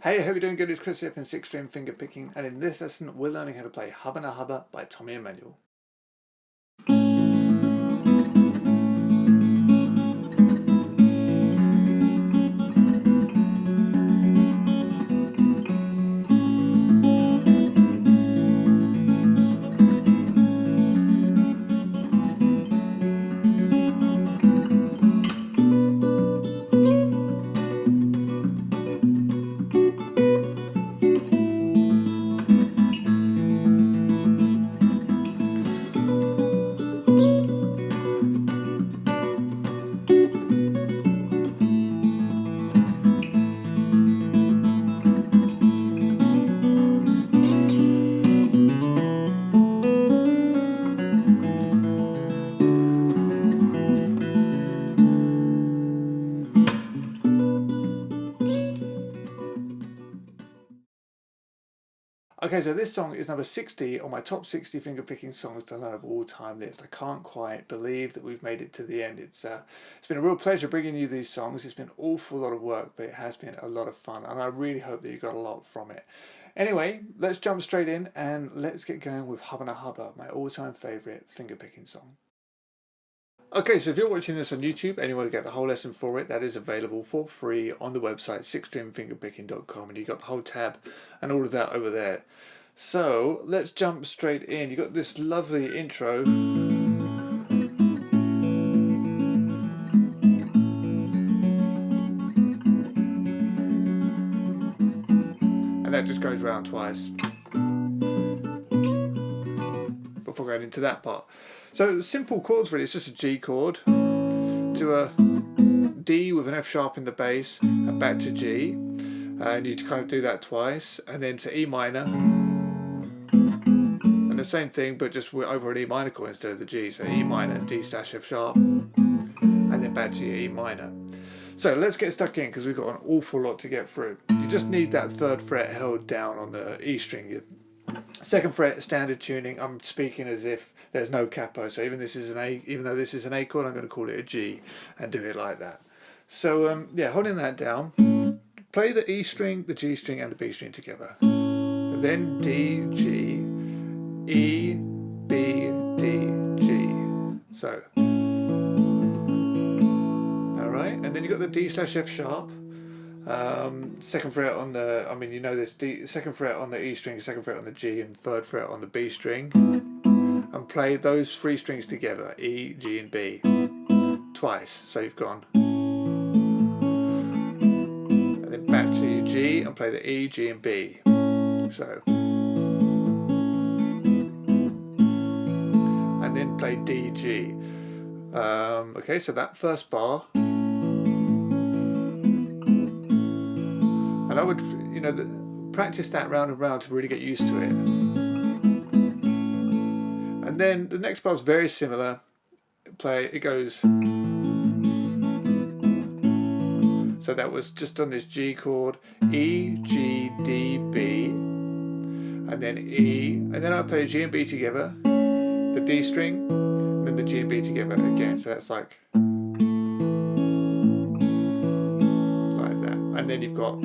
Hey, I hope you're doing good. It's Chris here from 6-String Fingerpicking, and in this lesson we're learning how to play Haba Na Haba by Tommy Emmanuel. Okay, so this song is number 60 on my top 60 fingerpicking songs to learn of all time list. I can't quite believe that we've made it to the end. It's been a real pleasure bringing you these songs. It's been an awful lot of work, but it has been a lot of fun, and I really hope that you got a lot from it. Anyway, let's jump straight in and let's get going with Haba Na Haba, my all-time favourite fingerpicking song. Okay, so if you're watching this on YouTube and you want to get the whole lesson for it, that is available for free on the website 6stringfingerpicking.com, and you've got the whole tab and all of that over there. So let's jump straight in. You've got this lovely intro. And that just goes round twice before going into that part. So simple chords really, it's just a G chord to a D with an F sharp in the bass and back to G, and you kind of do that twice, and then to E minor, and the same thing but just over an E minor chord instead of the G, so E minor, D slash F sharp, and then back to your E minor. So let's get stuck in because we've got an awful lot to get through. You just need that third fret held down on the E string. Second fret, standard tuning. I'm speaking as if there's no capo, so even though this is an A chord, I'm going to call it a G and do it like that. So yeah, holding that down, play the E string, the G string and the B string together, then D, G, E, B, D, G. So alright, and then you've got the D slash F sharp, second fret on the, second fret on the E string, second fret on the G, and third fret on the B string, and play those three strings together, E, G and B, twice. So you've gone, and then back to your G and play the E, G and B. So, and then play D, G. Okay, so that first bar. And I would, practice that round and round to really get used to it. And then the next bar is very similar. It goes. So that was just on this G chord, E, G, D, B, and then E, and then I play G and B together, the D string, and then the G and B together again. So that's like that. And then you've got.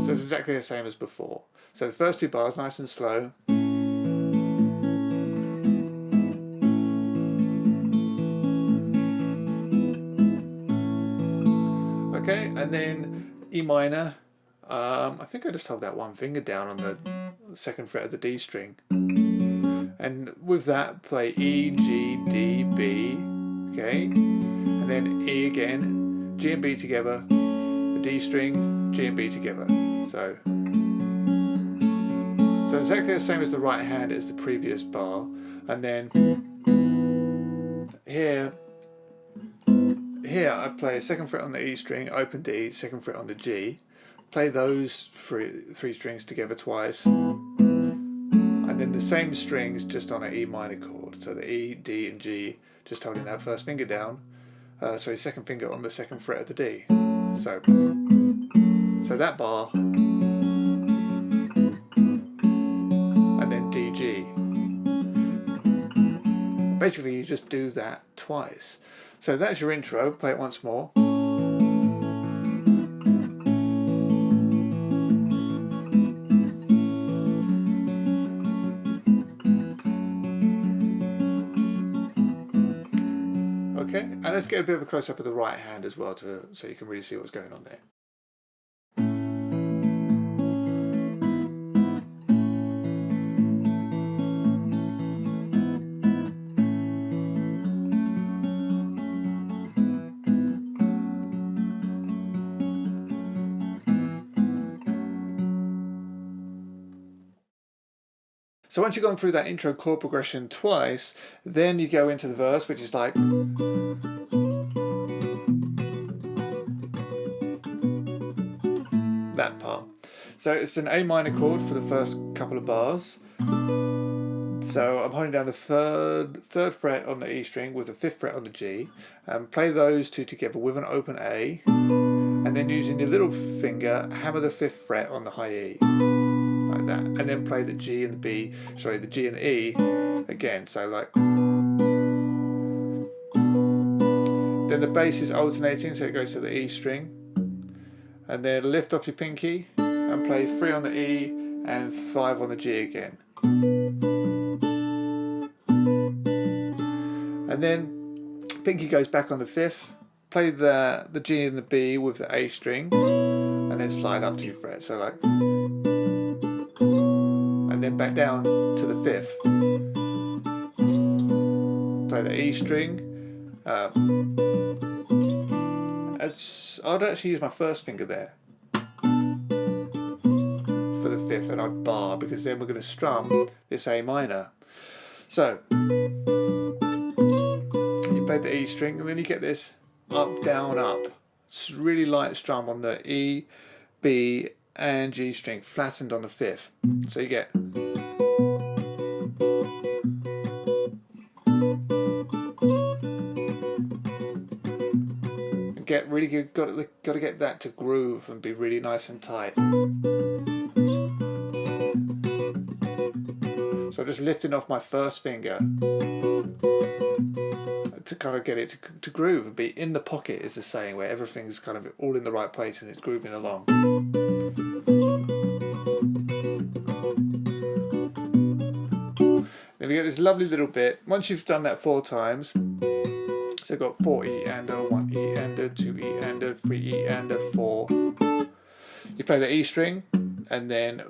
So it's exactly the same as before. So the first two bars, nice and slow. Okay, and then E minor. I think I just hold that one finger down on the second fret of the D string. And with that, play E, G, D, B. Okay, and then E again, G and B together, the D string, G and B together. So exactly the same as the right hand as the previous bar, and then here I play second fret on the E string, open D, second fret on the G, play those three strings together twice, and then the same strings just on an E minor chord. So the E, D, and G, just holding that first finger down. Second finger on the second fret of the D. So that bar. G. Basically you just do that twice. So that's your intro. Play it once more. Okay, and let's get a bit of a close up of the right hand as well, so you can really see what's going on there. So once you've gone through that intro chord progression twice, then you go into the verse, which is like that part. So it's an A minor chord for the first couple of bars. So I'm holding down the third fret on the E string with the 5th fret on the G, and play those two together with an open A, and then using your little finger, hammer the 5th fret on the high E, like that, and then play the G and the B, sorry, the G and the E again, so like. Then the bass is alternating, so it goes to the E string, and then lift off your pinky and play 3 on the E and 5 on the G again. And then pinky goes back on the 5th, play the G and the B with the A string, and then slide up 2 frets, so like, and then back down to the 5th. Play the E string. I'd actually use my first finger there for the 5th, and I'd bar, because then we're going to strum this A minor. So you play the E string, and then you get this up, down, up. It's really light strum on the E, B, and G string, flattened on the 5th. So you get. Get really good. Got to get that to groove and be really nice and tight. So just lifting off my first finger to kind of get it to groove and be in the pocket, is the saying, where everything's kind of all in the right place and it's grooving along. Then we get this lovely little bit. Once you've done that 4 times. So I've got 4 E and a 1 E and a 2 E and a 3 E and a 4. You play the E string, and then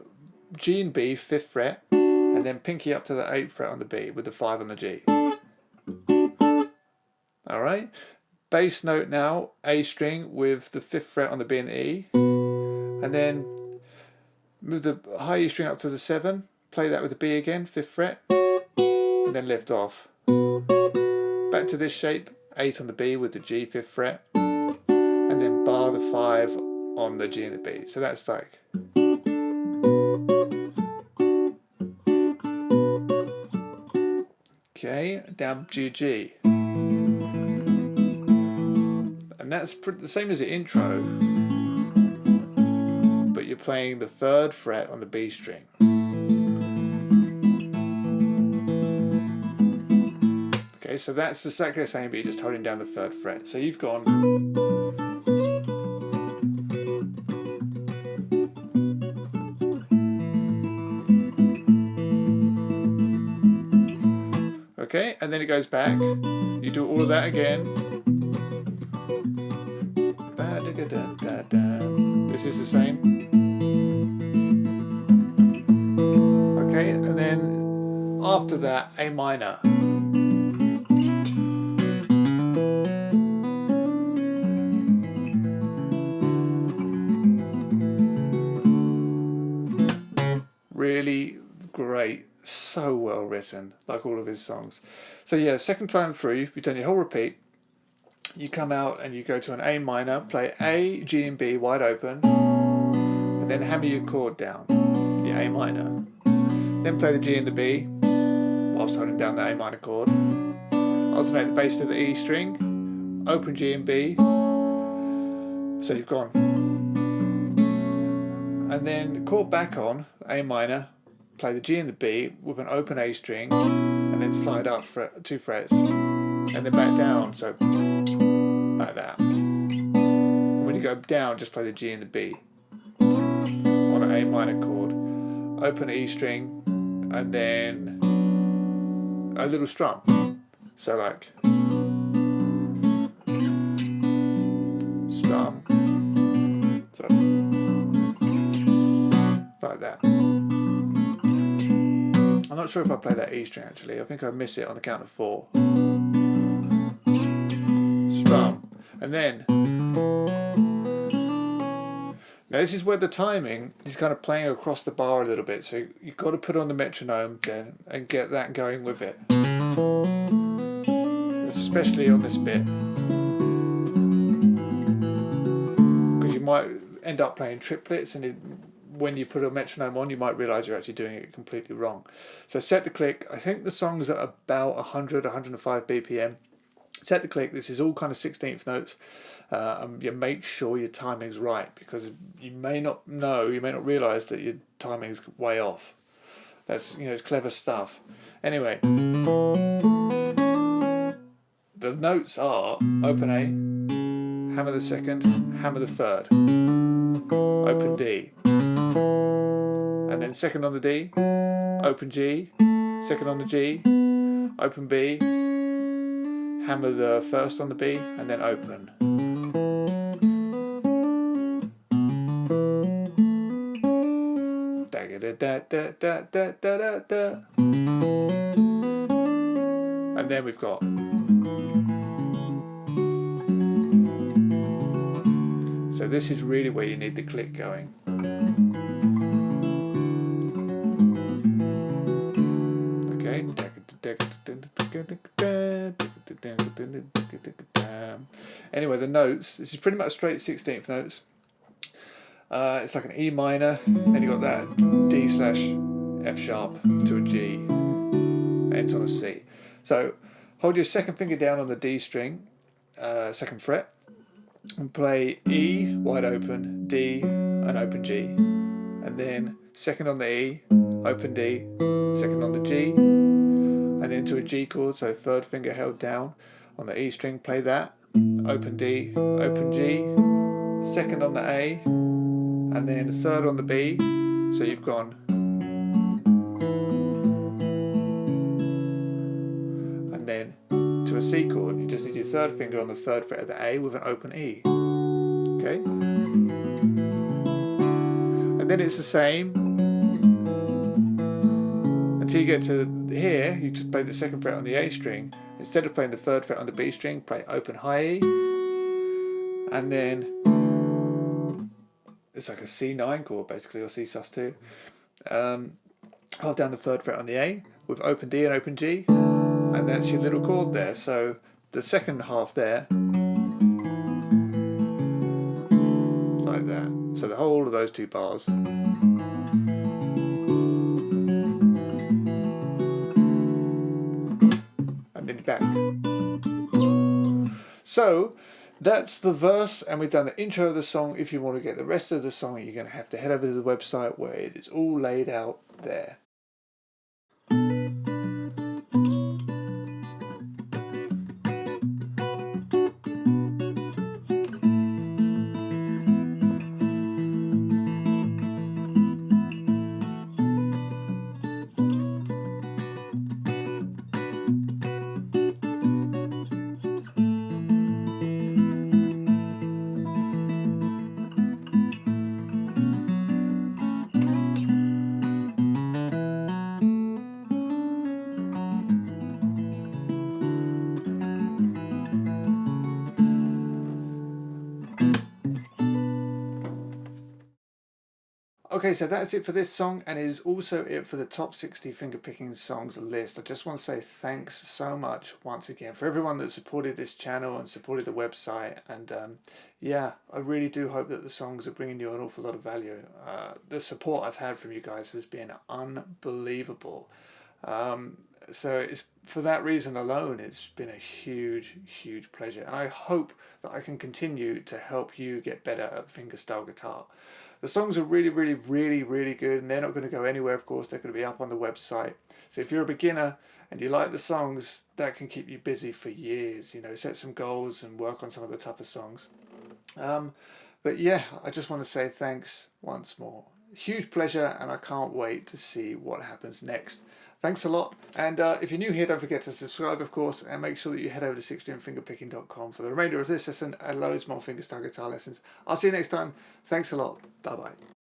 G and B, 5th fret, and then pinky up to the 8th fret on the B with the 5 on the G. Alright, bass note now, A string with the 5th fret on the B and the E, and then move the high E string up to the 7, play that with the B again, 5th fret, and then lift off. Back to this shape, 8 on the B with the G, 5th fret, and then bar the 5 on the G and the B. So that's like. Okay, down G, G. And that's the same as the intro, but you're playing the 3rd fret on the B string. Okay, so that's exactly the same, but you're just holding down the 3rd fret. So you've gone. Okay, and then it goes back. You do all of that again. This is the same. Okay, and then after that, A minor. Really great, so well written, like all of his songs. So yeah, second time through, you've done your whole repeat. You come out and you go to an A minor, play A, G and B wide open, and then hammer your chord down, your A minor. Then play the G and the B, whilst holding down the A minor chord. Alternate the bass to the E string, open G and B, so you've gone. And then chord back on, A minor, play the G and the B with an open A string, and then slide up 2 frets, and then back down, so like that. And when you go down, just play the G and the B on an A minor chord, open E string, and then a little strum. So like. So, like that. I'm not sure if I play that E string actually. I think I miss it on the count of 4. Strum. And then, now this is where the timing is kind of playing across the bar a little bit. So you've got to put on the metronome then and get that going with it. Especially on this bit. Because you might end up playing triplets, and when you put a metronome on, you might realise you're actually doing it completely wrong. So set the click. I think the song's at about 100, 105 BPM. Set the click. This is all kind of 16th notes. You make sure your timing's right, because you may not realise that your timing's way off. That's, it's clever stuff. Anyway, the notes are open A, hammer the second, hammer the third, open D, and then second on the D, open G, second on the G, open B, hammer the first on the B, and then open. And then we've got, so this is really where you need the click going. Okay. Anyway, the notes, this is pretty much straight 16th notes. It's like an E minor, then you got that D/F sharp to a G, ends on a C. So hold your second finger down on the D string, second fret, and play E, wide open, D, and open G. And then second on the E, open D, second on the G, and then to a G chord, so third finger held down on the E string, play that, open D, open G, second on the A, and then third on the B, so you've gone, and then to a C chord, you just need your third finger on the third fret of the A with an open E. Okay? And then it's the same until you get to here. You just play the second fret on the A string. Instead of playing the third fret on the B string, play open high E, and then it's like a C9 chord basically, or C sus2. Hold down the third fret on the A with open D and open G, and that's your little chord there. So the second half there, like that. So the whole of those two bars. And then you're back. So that's the verse, and we've done the intro of the song. If you want to get the rest of the song, you're going to have to head over to the website where it is all laid out there. Okay, so that's it for this song, and it is also it for the top 60 fingerpicking songs list. I just want to say thanks so much once again for everyone that supported this channel and supported the website. And yeah, I really do hope that the songs are bringing you an awful lot of value. The support I've had from you guys has been unbelievable. So it's for that reason alone, it's been a huge pleasure, and I hope that I can continue to help you get better at fingerstyle guitar. The songs are really good, and they're not going to go anywhere, of course. They're going to be up on the website. So if you're a beginner and you like the songs, that can keep you busy for years. Set some goals and work on some of the tougher songs. But yeah, I just want to say thanks once more. huge pleasure, and I can't wait to see what happens next. Thanks a lot, and if you're new here, don't forget to subscribe, of course, and make sure that you head over to sixstringfingerpicking.com for the remainder of this lesson and loads more fingerstyle guitar lessons. I'll see you next time. Thanks a lot. Bye bye.